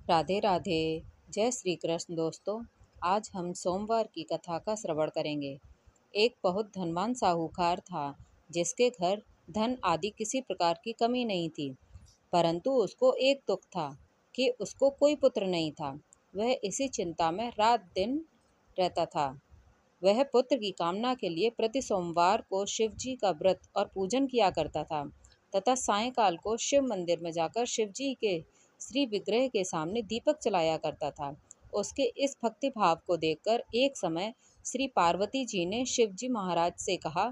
राधे राधे। जय श्री कृष्ण दोस्तों। आज हम सोमवार की कथा का श्रवण करेंगे। एक बहुत धनवान साहूकार था जिसके घर धन आदि किसी प्रकार की कमी नहीं थी, परंतु उसको एक दुख था कि उसको कोई पुत्र नहीं था। वह इसी चिंता में रात दिन रहता था। वह पुत्र की कामना के लिए प्रति सोमवार को शिव जी का व्रत और पूजन किया करता था तथा सायंकाल को शिव मंदिर में जाकर शिव जी के श्री विग्रह के सामने दीपक जलाया करता था। उसके इस भक्ति भाव को देखकर एक समय श्री पार्वती जी ने शिव जी महाराज से कहा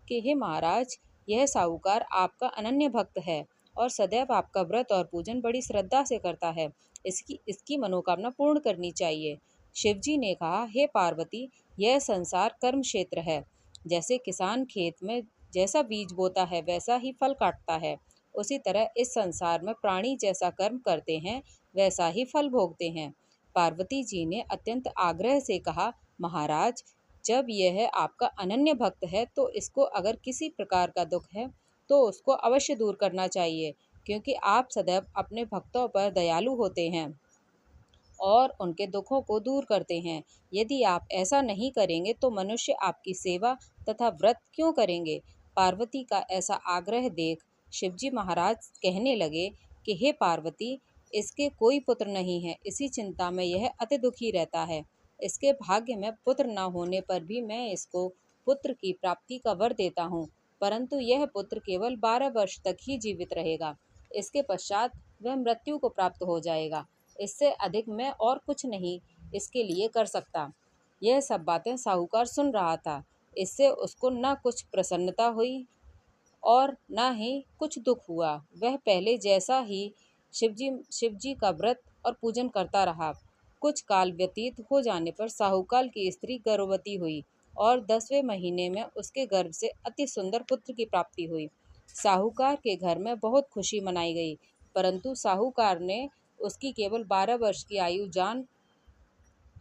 कि हे महाराज, यह साहूकार आपका अनन्य भक्त है और सदैव आपका व्रत और पूजन बड़ी श्रद्धा से करता है। इसकी इसकी मनोकामना पूर्ण करनी चाहिए। शिवजी ने कहा, हे पार्वती, यह संसार कर्म क्षेत्र है। जैसे किसान खेत में जैसा बीज बोता है वैसा ही फल काटता है, उसी तरह इस संसार में प्राणी जैसा कर्म करते हैं वैसा ही फल भोगते हैं। पार्वती जी ने अत्यंत आग्रह से कहा, महाराज, जब यह आपका अनन्य भक्त है तो इसको अगर किसी प्रकार का दुख है तो उसको अवश्य दूर करना चाहिए, क्योंकि आप सदैव अपने भक्तों पर दयालु होते हैं और उनके दुखों को दूर करते हैं। यदि आप ऐसा नहीं करेंगे तो मनुष्य आपकी सेवा तथा व्रत क्यों करेंगे। पार्वती का ऐसा आग्रह देख शिवजी महाराज कहने लगे कि हे पार्वती, इसके कोई पुत्र नहीं है, इसी चिंता में यह अति दुखी रहता है। इसके भाग्य में पुत्र न होने पर भी मैं इसको पुत्र की प्राप्ति का वर देता हूँ, परंतु यह पुत्र केवल 12 वर्ष तक ही जीवित रहेगा। इसके पश्चात वह मृत्यु को प्राप्त हो जाएगा। इससे अधिक मैं और कुछ नहीं इसके लिए कर सकता। यह सब बातें साहूकार सुन रहा था। इससे उसको न कुछ प्रसन्नता हुई और न ही कुछ दुख हुआ। वह पहले जैसा ही शिवजी का व्रत और पूजन करता रहा। कुछ काल व्यतीत हो जाने पर साहूकार की स्त्री गर्भवती हुई और 10वें महीने में उसके गर्भ से अति सुंदर पुत्र की प्राप्ति हुई। साहूकार के घर में बहुत खुशी मनाई गई, परंतु साहूकार ने उसकी केवल 12 वर्ष की आयु जान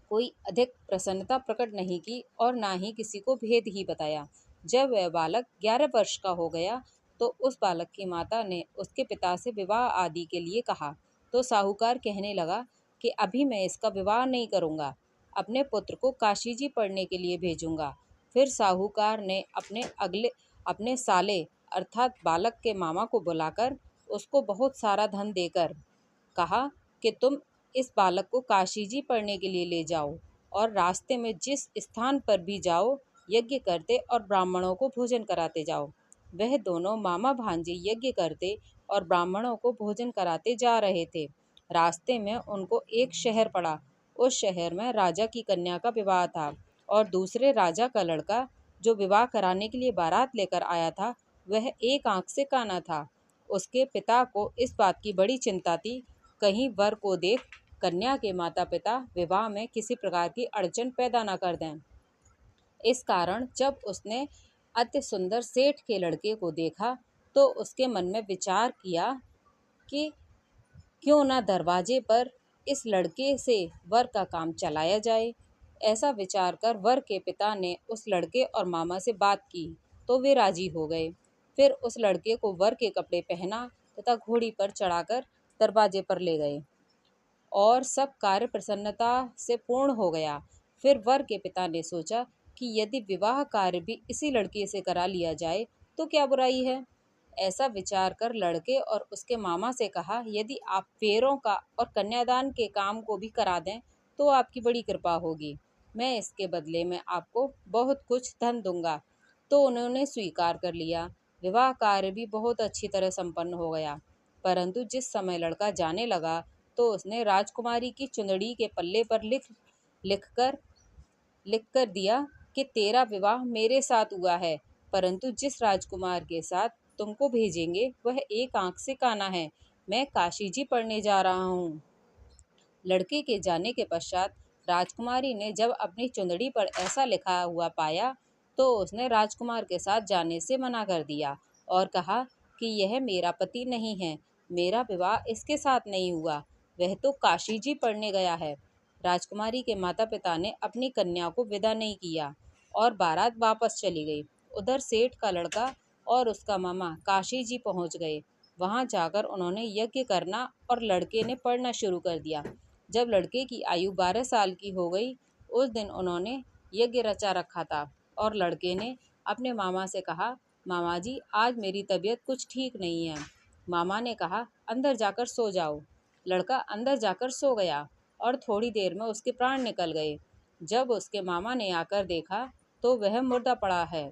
कोई अधिक प्रसन्नता प्रकट नहीं की और ना ही किसी को भेद ही बताया। जब वह बालक 11 वर्ष का हो गया तो उस बालक की माता ने उसके पिता से विवाह आदि के लिए कहा, तो साहूकार कहने लगा कि अभी मैं इसका विवाह नहीं करूँगा, अपने पुत्र को काशी जी पढ़ने के लिए भेजूँगा। फिर साहूकार ने अपने साले अर्थात बालक के मामा को बुलाकर उसको बहुत सारा धन देकर कहा कि तुम इस बालक को काशी जी पढ़ने के लिए ले जाओ और रास्ते में जिस स्थान पर भी जाओ यज्ञ करते और ब्राह्मणों को भोजन कराते जाओ। वह दोनों मामा भांजे यज्ञ करते और ब्राह्मणों को भोजन कराते जा रहे थे। रास्ते में उनको एक शहर पड़ा। उस शहर में राजा की कन्या का विवाह था और दूसरे राजा का लड़का जो विवाह कराने के लिए बारात लेकर आया था वह एक आंख से काना था। उसके पिता को इस बात की बड़ी चिंता थी, कहीं वर को देख कन्या के माता पिता विवाह में किसी प्रकार की अड़चन पैदा न कर दें। इस कारण जब उसने अति सुंदर सेठ के लड़के को देखा तो उसके मन में विचार किया कि क्यों ना दरवाजे पर इस लड़के से वर का काम चलाया जाए। ऐसा विचार कर वर के पिता ने उस लड़के और मामा से बात की तो वे राजी हो गए। फिर उस लड़के को वर के कपड़े पहना तथा घोड़ी पर चढ़ाकर दरवाजे पर ले गए और सब कार्य प्रसन्नता से पूर्ण हो गया। फिर वर के पिता ने सोचा कि यदि विवाह कार्य भी इसी लड़के से करा लिया जाए तो क्या बुराई है। ऐसा विचार कर लड़के और उसके मामा से कहा, यदि आप फेरों का और कन्यादान के काम को भी करा दें तो आपकी बड़ी कृपा होगी। मैं इसके बदले में आपको बहुत कुछ धन दूंगा। तो उन्होंने स्वीकार कर लिया। विवाह कार्य भी बहुत अच्छी तरह संपन्न हो गया, परंतु जिस समय लड़का जाने लगा तो उसने राजकुमारी की चुंदड़ी के पल्ले पर लिख कर दिया कि तेरा विवाह मेरे साथ हुआ है, परंतु जिस राजकुमार के साथ तुमको भेजेंगे वह एक आंख से काना है। मैं काशी जी पढ़ने जा रहा हूँ। लड़के के जाने के पश्चात राजकुमारी ने जब अपनी चुंदड़ी पर ऐसा लिखा हुआ पाया तो उसने राजकुमार के साथ जाने से मना कर दिया और कहा कि यह मेरा पति नहीं है, मेरा विवाह इसके साथ नहीं हुआ, वह तो काशी जी पढ़ने गया है। राजकुमारी के माता पिता ने अपनी कन्या को विदा नहीं किया और बारात वापस चली गई। उधर सेठ का लड़का और उसका मामा काशी जी पहुंच गए। वहां जाकर उन्होंने यज्ञ करना और लड़के ने पढ़ना शुरू कर दिया। जब लड़के की आयु 12 साल की हो गई, उस दिन उन्होंने यज्ञ रचा रखा था और लड़के ने अपने मामा से कहा, मामा जी आज मेरी तबीयत कुछ ठीक नहीं है। मामा ने कहा, अंदर जाकर सो जाओ। लड़का अंदर जाकर सो गया और थोड़ी देर में उसके प्राण निकल गए। जब उसके मामा ने आकर देखा तो वह मुर्दा पड़ा है,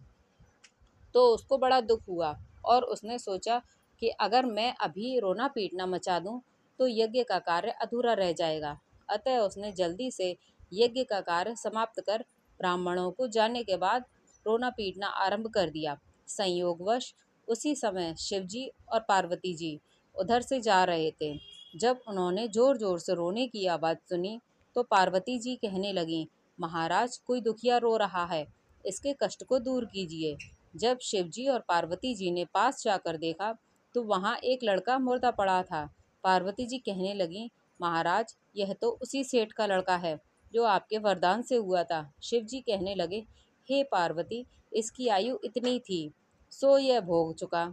तो उसको बड़ा दुख हुआ और उसने सोचा कि अगर मैं अभी रोना पीटना मचा दूं तो यज्ञ का कार्य अधूरा रह जाएगा। अतः उसने जल्दी से यज्ञ का कार्य समाप्त कर ब्राह्मणों को जाने के बाद रोना पीटना आरंभ कर दिया। संयोगवश उसी समय शिवजी और पार्वती जी उधर से जा रहे थे। जब उन्होंने जोर जोर से रोने की आवाज़ सुनी तो पार्वती जी कहने लगीं, महाराज कोई दुखिया रो रहा है, इसके कष्ट को दूर कीजिए। जब शिवजी और पार्वती जी ने पास जाकर देखा तो वहां एक लड़का मुर्दा पड़ा था। पार्वती जी कहने लगी, महाराज यह तो उसी सेठ का लड़का है जो आपके वरदान से हुआ था। शिवजी कहने लगे, हे पार्वती, इसकी आयु इतनी थी सो यह भोग चुका।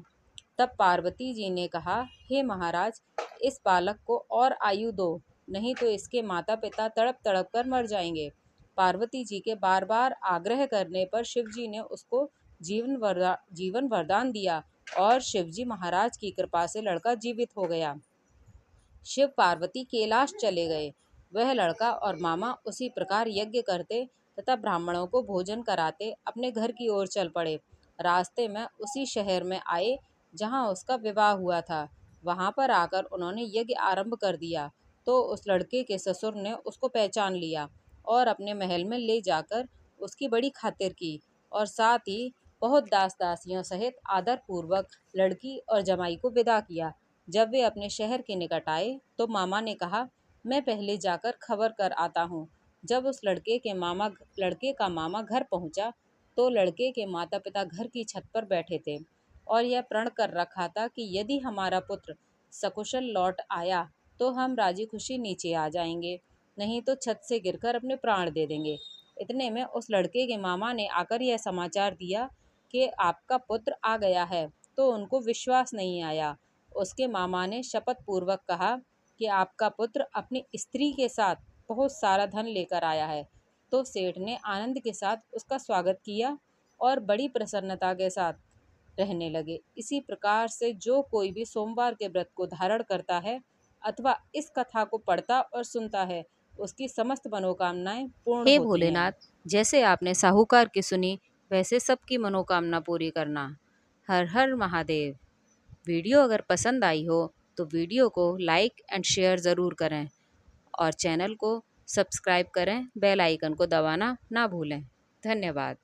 तब पार्वती जी ने कहा, हे महाराज, इस बालक को और आयु दो, नहीं तो इसके माता पिता तड़प तड़प कर मर जाएंगे। पार्वती जी के बार बार आग्रह करने पर शिवजी ने उसको जीवन वरदान दिया और शिवजी महाराज की कृपा से लड़का जीवित हो गया। शिव पार्वती कैलाश चले गए। वह लड़का और मामा उसी प्रकार यज्ञ करते तथा ब्राह्मणों को भोजन कराते अपने घर की ओर चल पड़े। रास्ते में उसी शहर में आए जहां उसका विवाह हुआ था। वहां पर आकर उन्होंने यज्ञ आरंभ कर दिया तो उस लड़के के ससुर ने उसको पहचान लिया और अपने महल में ले जाकर उसकी बड़ी खातिर की और साथ ही बहुत दास दासियों सहित आदर पूर्वक लड़की और जमाई को विदा किया। जब वे अपने शहर के निकट आए तो मामा ने कहा, मैं पहले जाकर खबर कर आता हूँ। जब उस लड़के का मामा घर पहुंचा तो लड़के के माता पिता घर की छत पर बैठे थे और यह प्रण कर रखा था कि यदि हमारा पुत्र सकुशल लौट आया तो हम राजी खुशी नीचे आ जाएंगे, नहीं तो छत से गिरकर अपने प्राण दे देंगे। इतने में उस लड़के के मामा ने आकर यह समाचार दिया कि आपका पुत्र आ गया है, तो उनको विश्वास नहीं आया। उसके मामा ने शपथ पूर्वक कहा कि आपका पुत्र अपनी स्त्री के साथ बहुत सारा धन लेकर आया है। तो सेठ ने आनंद के साथ उसका स्वागत किया और बड़ी प्रसन्नता के साथ रहने लगे। इसी प्रकार से जो कोई भी सोमवार के व्रत को धारण करता है अथवा इस कथा को पढ़ता और सुनता है, उसकी समस्त मनोकामनाएं पूर्ण हे होती हैं। भोलेनाथ, जैसे आपने साहूकार की सुनी वैसे सबकी मनोकामना पूरी करना। हर हर महादेव। वीडियो अगर पसंद आई हो तो वीडियो को लाइक एंड शेयर ज़रूर करें और चैनल को सब्सक्राइब करें, बेल आइकन को दबाना ना भूलें। धन्यवाद।